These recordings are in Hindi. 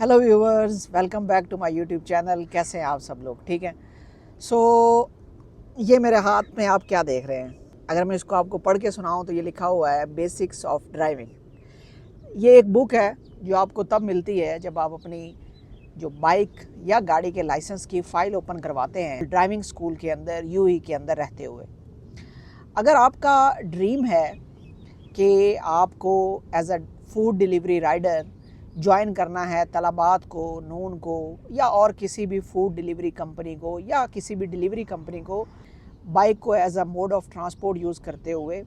Hello viewers, welcome back to my YouTube channel. कैसे हैं आप सब लोग? ठीक है। सो ये मेरे हाथ में आप क्या देख रहे हैं? अगर मैं इसको आपको पढ़ के सुनाऊं तो ये लिखा हुआ है बेसिक्स ऑफ ड्राइविंग। ये एक बुक है जो आपको तब मिलती है जब आप अपनी जो बाइक या गाड़ी के लाइसेंस की फ़ाइल ओपन करवाते हैं ड्राइविंग स्कूल के अंदर, यूई के अंदर रहते हुए। अगर आपका ड्रीम है कि आपको as a food delivery rider join करना है तलाबात को, नून को या और किसी भी फूड डिलीवरी कंपनी को या किसी भी डिलीवरी कंपनी को, बाइक को as a mode of transport use करते हुए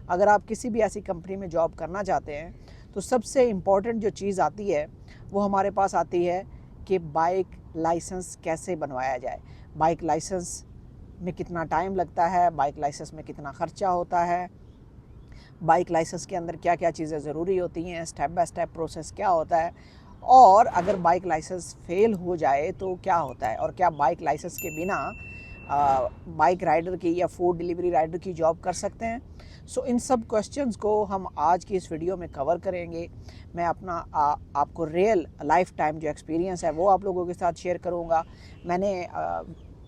अगर आप किसी भी ऐसी कंपनी में जॉब करना चाहते हैं, तो सबसे इम्पॉर्टेंट जो चीज़ आती है वो हमारे पास आती है कि बाइक लाइसेंस कैसे बनवाया जाए। बाइक लाइसेंस में कितना टाइम लगता है, बाइक लाइसेंस में कितना ख़र्चा होता है, बाइक लाइसेंस के अंदर क्या क्या चीज़ें ज़रूरी होती हैं, स्टेप बाय स्टेप प्रोसेस क्या होता है, और अगर बाइक लाइसेंस फेल हो जाए तो क्या होता है, और क्या बाइक लाइसेंस के बिना बाइक राइडर की या फूड डिलीवरी राइडर की जॉब कर सकते हैं। सो इन सब क्वेश्चंस को हम आज की इस वीडियो में कवर करेंगे। मैं अपना आपको रियल लाइफ टाइम जो एक्सपीरियंस है वो आप लोगों के साथ शेयर करूँगा। मैंने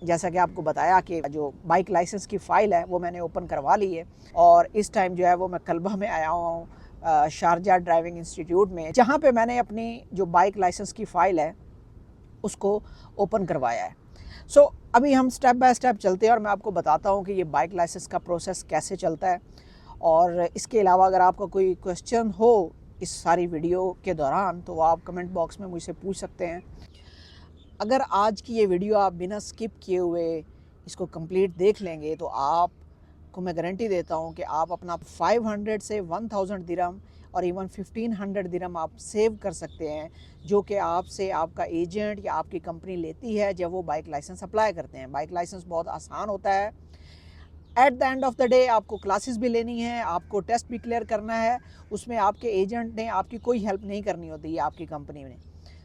जैसा कि आपको बताया कि जो बाइक लाइसेंस की फ़ाइल है वो मैंने ओपन करवा ली है, और इस टाइम जो है वो मैं कल्बा में आया हुआ हूँ, शारजा ड्राइविंग इंस्टीट्यूट में, जहाँ पे मैंने अपनी जो बाइक लाइसेंस की फ़ाइल है उसको ओपन करवाया है। सो अभी हम स्टेप बाय स्टेप चलते हैं और मैं आपको बताता हूँ कि ये बाइक लाइसेंस का प्रोसेस कैसे चलता है। और इसके अलावा अगर आपका कोई क्वेश्चन हो इस सारी वीडियो के दौरान तो आप कमेंट बॉक्स में मुझसे पूछ सकते हैं। अगर आज की ये वीडियो आप बिना स्किप किए हुए इसको कंप्लीट देख लेंगे तो आपको मैं गारंटी देता हूँ कि आप अपना 500 से 1000 दिरहम और इवन 1500 दिरहम आप सेव कर सकते हैं, जो कि आपसे आपका एजेंट या आपकी कंपनी लेती है जब वो बाइक लाइसेंस अप्लाई करते हैं। बाइक लाइसेंस बहुत आसान होता है। At the end of the day आपको क्लासेस भी लेनी है, आपको टेस्ट भी क्लियर करना है, उसमें आपके एजेंट ने आपकी कोई हेल्प नहीं करनी होती है, आपकी कंपनी ने।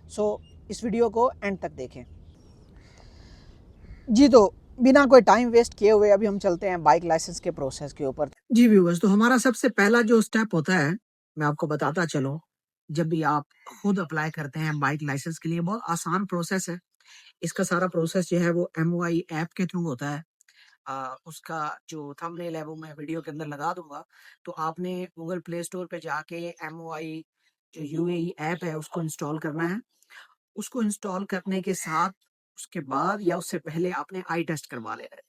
सो इस वीडियो को एंड तक देखें। जी, तो बिना कोई टाइम वेस्ट किए हुए अभी हम चलते हैं बाइक लाइसेंस के प्रोसेस के ऊपर। जी व्यूअर्स, तो हमारा सबसे पहला जो स्टेप होता है, मैं आपको बताता चलूँ, जब भी आप खुद अप्लाई करते हैं बाइक लाइसेंस के लिए, बहुत आसान प्रोसेस है। इसका सारा प्रोसेस जो है वो एमओआई ऐप के थ्रू होता है। उसका जो थंबनेल है वो मैं वीडियो के अंदर लगा दूंगा। तो आपने गूगल प्ले स्टोर पे जाके एमओआई जो यूएई ऐप है उसको इंस्टॉल करना है। उसको इंस्टॉल करने के साथ, उसके बाद या उससे पहले आपने आई टेस्ट करवा लेना है।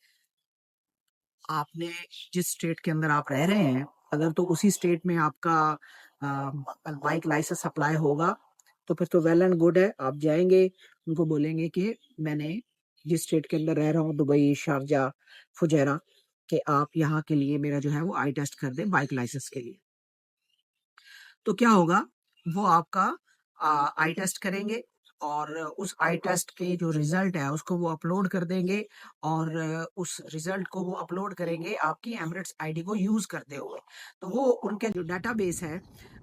आपने जिस स्टेट के अंदर आप रह रहे हैं, अगर तो उसी स्टेट में आपका बाइक लाइसेंस अप्लाई होगा तो फिर तो वेल एंड गुड है। आप जाएंगे, उनको बोलेंगे कि मैंने जिस स्टेट के अंदर रह रहा हूँ, दुबई, शारजा, फुजैरा, कि आप यहाँ के लिए मेरा जो है वो आई टेस्ट कर दें बाइक लाइसेंस के लिए। तो क्या होगा, वो आपका आई टेस्ट करेंगे और उस आई टेस्ट के जो रिजल्ट है उसको वो अपलोड कर देंगे, और उस रिजल्ट को वो अपलोड करेंगे आपकी एमिरेट्स आईडी को यूज करते हुए। तो वो उनके जो डेटाबेस है,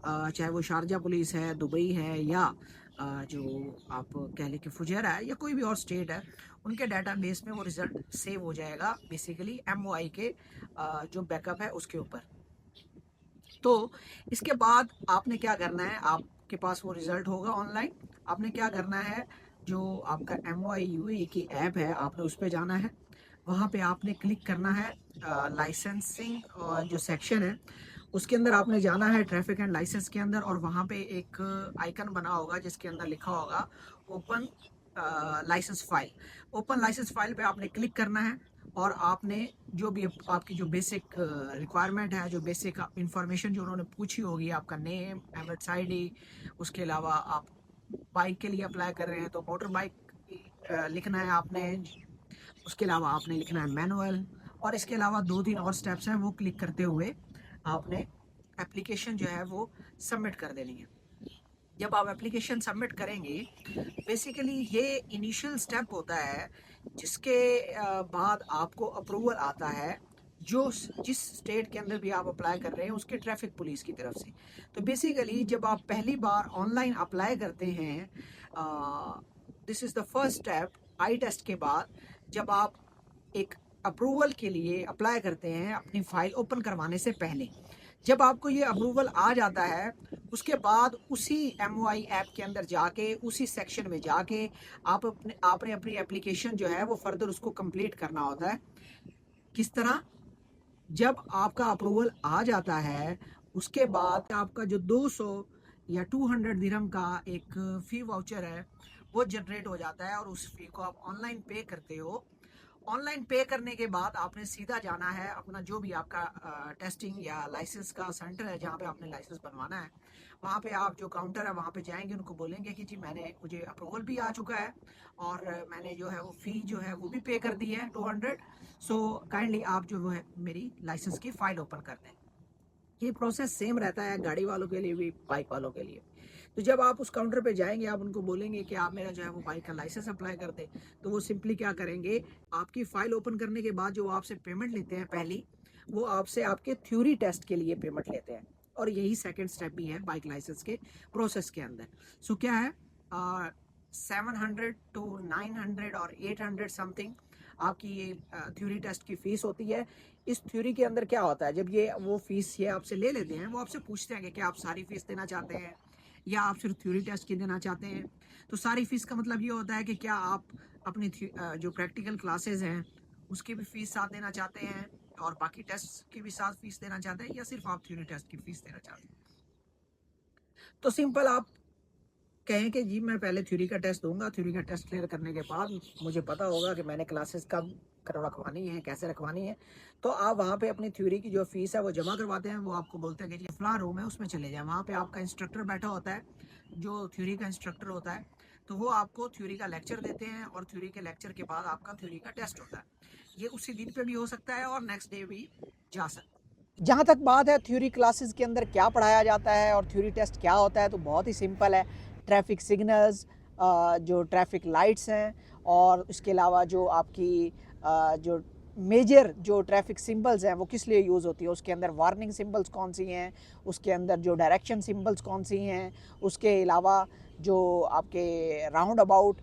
चाहे वो शारजा पुलिस है, दुबई है, या जो आप कह लें कि फुजैरा है, या कोई भी और स्टेट है, उनके डेटाबेस में वो रिजल्ट सेव हो जाएगा, बेसिकली एमओआई के जो बैकअप है उसके ऊपर। तो इसके बाद आपने क्या करना है, आपके पास वो रिजल्ट होगा ऑनलाइन। आपने क्या करना है, जो आपका एमओआई यूएई की ऐप है, आपने उस पर जाना है। वहाँ पे आपने क्लिक करना है लाइसेंसिंग और जो सेक्शन है उसके अंदर आपने जाना है, ट्रैफिक एंड लाइसेंस के अंदर, और वहाँ पे एक आइकन बना होगा जिसके अंदर लिखा होगा open licence file. Open licence file पे आपने क्लिक करना है, और आपने जो भी आपकी जो बेसिक रिक्वायरमेंट है, जो बेसिक इंफॉर्मेशन जो उन्होंने पूछी होगी, आपका नेम, एमिरेट्स आईडी, उसके अलावा आप बाइक के लिए अप्लाई कर रहे हैं तो मोटर बाइक लिखना है आपने, उसके अलावा आपने लिखना है मैनुअल, और इसके अलावा 2-3 और स्टेप्स हैं, वो क्लिक करते हुए आपने एप्लीकेशन जो है वो सबमिट कर देनी है। जब आप एप्लीकेशन सबमिट करेंगे, बेसिकली ये इनिशियल स्टेप होता है, जिसके बाद आपको अप्रूवल आता है जो जिस स्टेट के अंदर भी आप अप्लाई कर रहे हैं उसके ट्रैफिक पुलिस की तरफ से। तो बेसिकली जब आप पहली बार ऑनलाइन अप्लाई करते हैं, this is the first step. Eye test के बाद जब आप एक अप्रूवल के लिए अप्लाई करते हैं अपनी फाइल ओपन करवाने से पहले, जब आपको ये अप्रूवल आ जाता है, उसके बाद उसी MOI ऐप के अंदर जाके उसी सेक्शन में जाके आपने अपनी एप्लीकेशन जो है वो फर्दर उसको कंप्लीट करना होता है। किस तरह? जब आपका अप्रूवल आ जाता है उसके बाद आपका जो 200 या 200 दिरहम का एक फी वाउचर है वो जनरेट हो जाता है और उस फी को आप ऑनलाइन पे करते हो। ऑनलाइन पे करने के बाद आपने सीधा जाना है अपना जो भी आपका टेस्टिंग या लाइसेंस का सेंटर है जहाँ पे आपने लाइसेंस बनवाना है, वहाँ पे आप जो काउंटर है वहाँ पे जाएंगे, उनको बोलेंगे कि जी मुझे अप्रूवल भी आ चुका है और मैंने जो है वो फ़ी जो है वो भी पे कर दी है 200। सो काइंडली आप जो है मेरी लाइसेंस की फ़ाइल ओपन कर दें। ये प्रोसेस सेम रहता है गाड़ी वालों के लिए भी, बाइक वालों के लिए। तो जब आप उस काउंटर पे जाएंगे आप उनको बोलेंगे कि आप मेरा जो है वो बाइक का लाइसेंस अप्लाई कर दें, तो वो सिंपली क्या करेंगे, आपकी फ़ाइल ओपन करने के बाद जो आपसे पेमेंट लेते हैं पहली, वो आपसे आपके थ्योरी टेस्ट के लिए पेमेंट लेते हैं। और यही सेकेंड स्टेप भी है बाइक लाइसेंस के प्रोसेस के अंदर। सो क्या है, 700 to 900 और 800 समथिंग आपकी ये थ्योरी टेस्ट की फ़ीस होती है। इस थ्योरी के अंदर क्या होता है, जब ये वो फ़ीस ये आपसे ले लेते हैं, वो आपसे पूछते हैं कि क्या आप सारी फ़ीस देना चाहते हैं या आप सिर्फ थ्योरी टेस्ट की देना चाहते हैं। तो सारी फ़ीस का मतलब ये होता है कि क्या आप अपनी जो प्रैक्टिकल क्लासेस हैं उसकी भी फ़ीस साथ देना चाहते हैं और बाकी टेस्ट की भी साथ फ़ीस देना चाहते हैं, या सिर्फ आप थ्योरी टेस्ट की फ़ीस देना चाहते हैं। तो सिंपल आप कहें कि जी मैं पहले थ्योरी का टेस्ट दूंगा, थ्योरी का टेस्ट क्लियर करने के बाद मुझे पता होगा कि मैंने क्लासेस कब रखवानी है, कैसे रखवानी है, तो आप वहाँ पे अपनी थ्योरी की जो फीस है वो जमा करवाते हैं। वो आपको बोलते हैं कि जी फलां रूम है उसमें चले जाएं, वहाँ पे आपका इंस्ट्रक्टर बैठा होता है, जो थ्योरी का इंस्ट्रक्टर होता है। तो वो आपको थ्योरी का लेक्चर देते हैं और थ्योरी के लेक्चर के बाद आपका थ्योरी का टेस्ट होता है। ये उसी दिन पे भी हो सकता है और नेक्स्ट डे भी जा सकता है। जहाँ तक बात है थ्योरी क्लासेस के अंदर क्या पढ़ाया जाता है और थ्योरी टेस्ट क्या होता है, तो बहुत ही सिंपल है। ट्रैफिक सिग्नल्स, जो ट्रैफिक लाइट्स हैं, और इसके अलावा जो आपकी जो मेजर जो ट्रैफिक सिंबल्स हैं वो किस लिए यूज़ होती है, उसके अंदर वार्निंग सिंबल्स कौन सी हैं, उसके अंदर जो डायरेक्शन सिंबल्स कौन सी हैं, उसके अलावा जो आपके राउंड अबाउट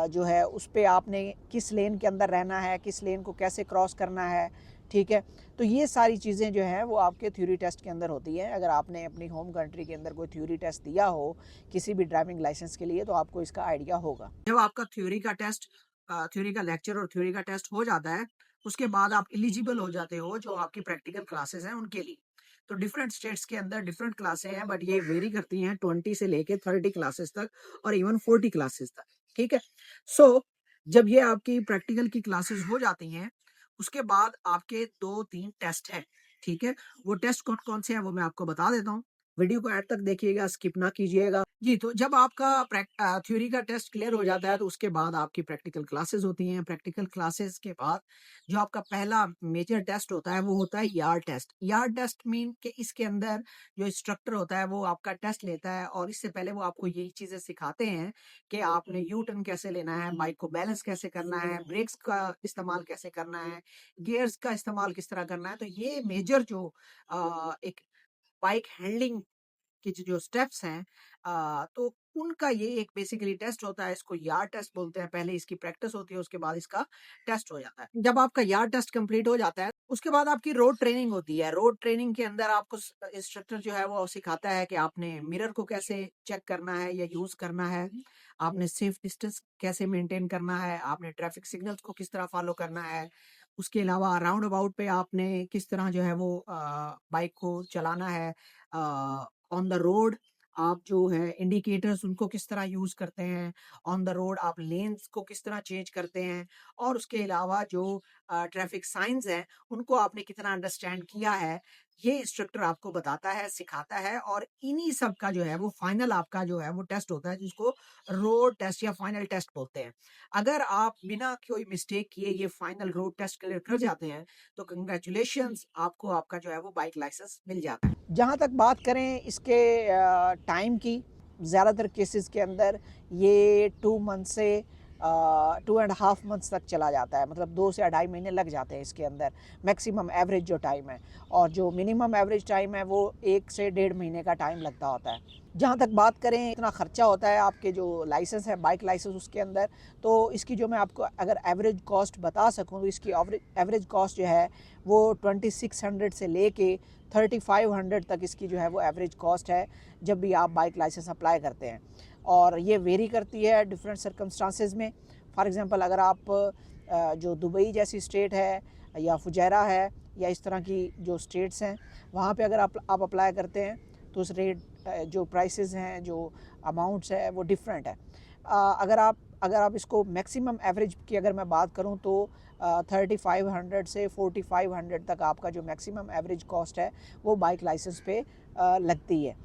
जो है उस पर आपने किस लेन के अंदर रहना है, किस लेन को कैसे क्रॉस करना है, ठीक है। तो ये सारी चीज़ें जो हैं वो आपके थ्योरी टेस्ट के अंदर होती हैं। अगर आपने अपनी होम कंट्री के अंदर कोई थ्योरी टेस्ट दिया हो किसी भी ड्राइविंग लाइसेंस के लिए, तो आपको इसका आइडिया होगा। जब आपका थ्योरी का टेस्ट, थ्योरी का लेक्चर और थ्योरी का टेस्ट हो जाता है, उसके बाद आप एलिजिबल हो जाते हो जो आपकी प्रैक्टिकल क्लासेस हैं उनके लिए। तो डिफरेंट स्टेट्स के अंदर डिफरेंट क्लासें हैं, बट ये वेरी करती हैं 20 से लेके 30 क्लासेस तक और इवन 40 क्लासेस तक, ठीक है। सो जब ये आपकी प्रैक्टिकल की क्लासेस हो जाती हैं, उसके बाद आपके 2-3 टेस्ट हैं, ठीक है। वो टेस्ट कौन कौन से हैं वो मैं आपको बता देता हूँ। वीडियो को एंड तक देखिएगा, स्किप ना कीजिएगा जी। तो जब आपका थ्योरी का टेस्ट क्लियर हो जाता है तो उसके बाद आपकी प्रैक्टिकल क्लासेस होती हैं। प्रैक्टिकल क्लासेस के बाद जो आपका पहला मेजर टेस्ट होता है वो होता है yard test. Yard test mean कि इसके अंदर जो इंस्ट्रक्टर होता है वो आपका टेस्ट लेता है और इससे पहले वो आपको यही चीज़ें सिखाते हैं कि आपने यू टर्न कैसे लेना है, बाइक को बैलेंस कैसे करना है, ब्रेक्स का इस्तेमाल कैसे करना है, गियर्स का इस्तेमाल किस तरह करना है। तो ये मेजर जो एक बाइक हैंडलिंग के जो स्टेप्स हैं, तो उनका ये एक बेसिकली टेस्ट होता है। इसको यार्ड टेस्ट बोलते हैं। पहले इसकी प्रैक्टिस होती है, उसके बाद इसका टेस्ट हो जाता है। जब आपका यार्ड टेस्ट कंप्लीट हो जाता है उसके बाद आपकी रोड ट्रेनिंग होती है। रोड ट्रेनिंग के अंदर आपको इंस्ट्रक्टर जो है वो सिखाता है कि आपने मिरर को कैसे चेक करना है या यूज करना है, आपने सेफ डिस्टेंस कैसे मेंटेन करना है, आपने ट्रैफिक सिग्नल्स को किस तरह फॉलो करना है। उसके अलावा राउंड अबाउट पे आपने किस तरह जो है वो बाइक को चलाना है। ऑन द रोड आप जो है इंडिकेटर्स उनको किस तरह यूज करते हैं, ऑन द रोड आप लेन्स को किस तरह चेंज करते हैं, और उसके अलावा जो ट्रैफिक साइंस हैं उनको आपने कितना अंडरस्टैंड किया है, ये इंस्ट्रक्टर आपको बताता है, सिखाता है। और इन्हीं सब का जो है वो फाइनल आपका जो है वो टेस्ट होता है, जिसको रोड टेस्ट या फाइनल टेस्ट बोलते हैं। अगर आप बिना कोई मिस्टेक किए ये फाइनल रोड टेस्ट क्लियर कर जाते हैं तो कंग्रेचुलेशंस, आपको आपका जो है वो बाइक लाइसेंस मिल जाता है। जहाँ तक बात करें इसके टाइम की, ज़्यादातर केसेस के अंदर ये 2 मंथ से 2.5 मंथ्स तक चला जाता है, मतलब 2 से 2.5 महीने लग जाते हैं इसके अंदर, मैक्सिमम एवरेज जो टाइम है। और जो मिनिमम एवरेज टाइम है वो 1 से 1.5 महीने का टाइम लगता होता है। जहाँ तक बात करें इतना ख़र्चा होता है आपके जो लाइसेंस है, बाइक लाइसेंस, उसके अंदर, तो इसकी जो मैं आपको अगर एवरेज कॉस्ट बता सकूँ तो इसकी एवरेज कॉस्ट जो है वो 2600 से लेके 3500 तक इसकी जो है वो एवरेज कॉस्ट है जब भी आप बाइक लाइसेंस अप्लाई करते हैं। और ये वेरी करती है डिफरेंट सर्कमस्टांसेस में। फॉर एग्जांपल अगर आप जो दुबई जैसी स्टेट है या फुजैरा है या इस तरह की जो स्टेट्स हैं वहाँ पे अगर आप अप्लाई करते हैं तो उस रेट जो प्राइसेस हैं, जो अमाउंट्स है वो डिफरेंट है। अगर आप इसको मैक्सिमम एवरेज की अगर मैं बात करूं तो 3500 से 4500 तक आपका जो मैक्सिमम एवरेज कॉस्ट है वो बाइक लाइसेंस पे लगती है।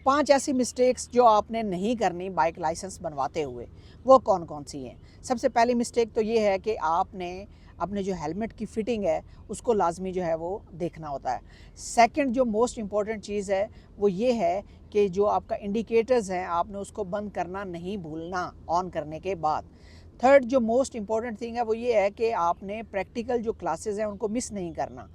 5 ऐसी मिस्टेक्स जो आपने नहीं करनी बाइक लाइसेंस बनवाते हुए, वो कौन कौन सी हैं? सबसे पहली मिस्टेक तो ये है कि आपने अपने जो हेलमेट की फ़िटिंग है उसको लाजमी जो है वो देखना होता है। सेकंड जो मोस्ट इम्पॉर्टेंट चीज़ है वो ये है कि जो आपका इंडिकेटर्स हैं आपने उसको बंद करना नहीं भूलना ऑन करने के बाद। थर्ड जो मोस्ट इम्पॉर्टेंट थिंग है वो ये है कि आपने प्रैक्टिकल जो क्लासेस हैं उनको मिस नहीं करना।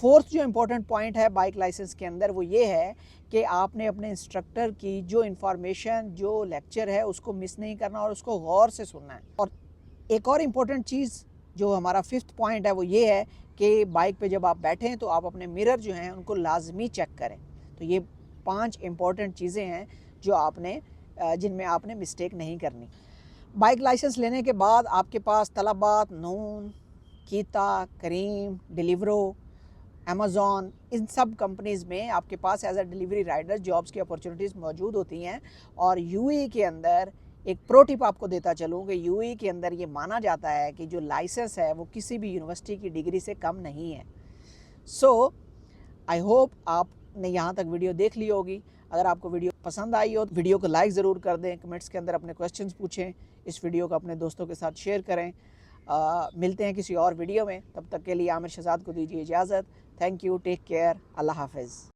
फोर्थ जो इम्पोर्टेंट पॉइंट है बाइक लाइसेंस के अंदर वो ये है कि आपने अपने इंस्ट्रक्टर की जो इन्फॉर्मेशन, जो लेक्चर है उसको मिस नहीं करना और उसको गौर से सुनना है। और एक और इम्पोर्टेंट चीज़ जो हमारा फिफ्थ पॉइंट है वो ये है कि बाइक पे जब आप बैठें तो आप अपने मिरर जो हैं उनको लाजमी चेक करें। तो ये 5 इम्पोर्टेंट चीज़ें हैं जो आपने जिनमें आपने मिस्टेक नहीं करनी। बाइक लाइसेंस लेने के बाद आपके पास तलबात, नून, कीता, करीम, डिलीवरो, अमेज़ॉन, इन सब कंपनीज़ में आपके पास as a delivery rider jobs की अपॉर्चुनिटीज़ मौजूद होती हैं। और यूएई के अंदर एक प्रो टिप आपको देता चलूँ कि यूएई के अंदर ये माना जाता है कि जो लाइसेंस है वो किसी भी यूनिवर्सिटी की डिग्री से कम नहीं है। सो आई होप आपने यहाँ तक वीडियो देख ली होगी। अगर आपको वीडियो पसंद आई हो तो वीडियो को लाइक ज़रूर कर दें, कमेंट्स के अंदर अपने क्वेश्चंस पूछें, इस वीडियो को अपने दोस्तों के साथ शेयर करें। मिलते हैं किसी और वीडियो में, तब तक के लिए आमिर शहजाद को दीजिए इजाज़त। थैंक यू, टेक केयर, अल्लाह हाफ़िज़।